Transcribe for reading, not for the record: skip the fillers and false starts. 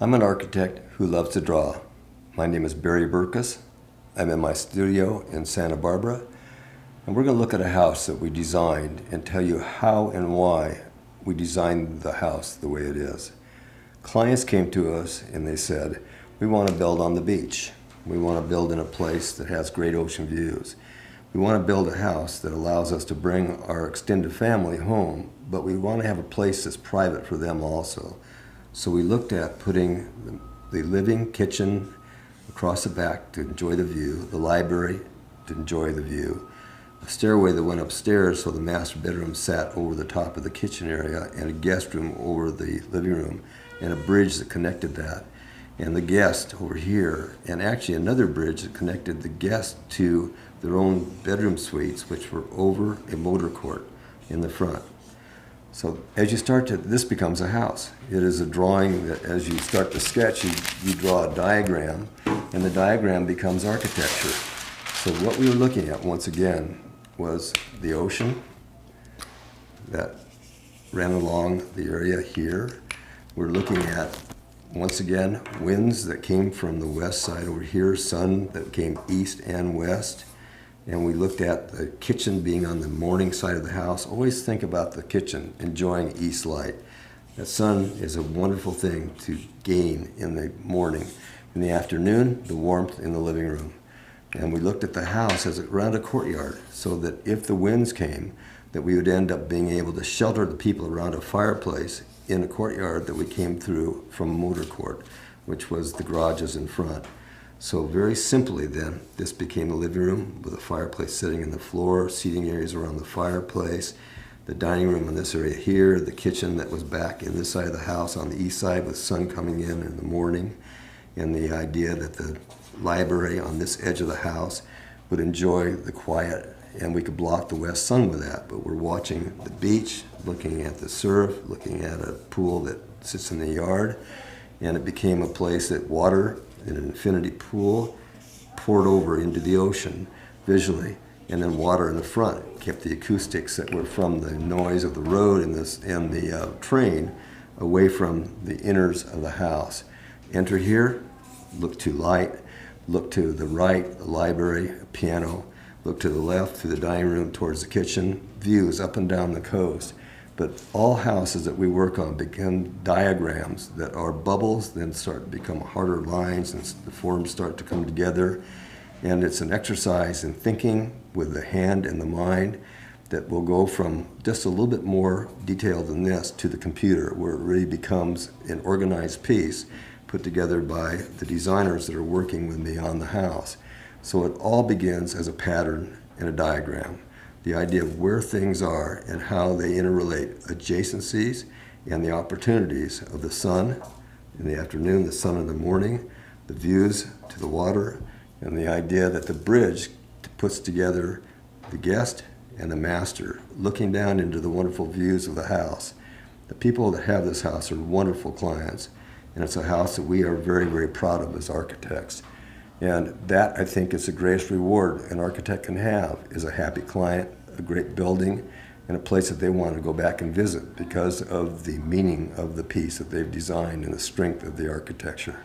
I'm an architect who loves to draw. My name is Barry Burkus. I'm in my studio in Santa Barbara, and we're going to look at a house that we designed and tell you how and why we designed the house the way it is. Clients came to us and they said, we want to build on the beach. We want to build in a place that has great ocean views. We want to build a house that allows us to bring our extended family home, but we want to have a place that's private for them also. So we looked at putting the living kitchen across the back to enjoy the view, the library to enjoy the view, a stairway that went upstairs so the master bedroom sat over the top of the kitchen area, and a guest room over the living room, and a bridge that connected that, and the guest over here, and actually another bridge that connected the guest to their own bedroom suites, which were over a motor court in the front. So as you start to, this becomes a house. It is a drawing that as you start to sketch, you draw a diagram, and the diagram becomes architecture. So what we were looking at, once again, was the ocean that ran along the area here. We're looking at, once again, winds that came from the west side over here, sun that came east and west. And we looked at the kitchen being on the morning side of the house. Always think about the kitchen enjoying east light. That sun is a wonderful thing to gain in the morning. In the afternoon, the warmth in the living room. And we looked at the house as around a courtyard, so that if the winds came, that we would end up being able to shelter the people around a fireplace in a courtyard that we came through from a motor court, which was the garages in front. So very simply then, this became the living room with a fireplace sitting in the floor, seating areas around the fireplace, the dining room in this area here, the kitchen that was back in this side of the house on the east side with sun coming in the morning, and the idea that the library on this edge of the house would enjoy the quiet, and we could block the west sun with that. But we're watching the beach, looking at the surf, looking at a pool that sits in the yard, and it became a place that water in an infinity pool poured over into the ocean visually, and then water in the front kept the acoustics that were from the noise of the road and the train away from the inners of the house. Enter here, look to light, look to the right, the library, a piano, look to the left through the dining room towards the kitchen, views up and down the coast. But all houses that we work on become diagrams that are bubbles, then start to become harder lines, and the forms start to come together. And it's an exercise in thinking with the hand and the mind that will go from just a little bit more detail than this to the computer, where it really becomes an organized piece put together by the designers that are working with me on the house. So it all begins as a pattern and a diagram. The idea of where things are and how they interrelate, adjacencies and the opportunities of the sun in the afternoon, the sun in the morning, the views to the water, and the idea that the bridge puts together the guest and the master, looking down into the wonderful views of the house. The people that have this house are wonderful clients, and it's a house that we are very, very proud of as architects. And that, I think, is the greatest reward an architect can have, is a happy client, a great building, and a place that they want to go back and visit because of the meaning of the piece that they've designed and the strength of the architecture.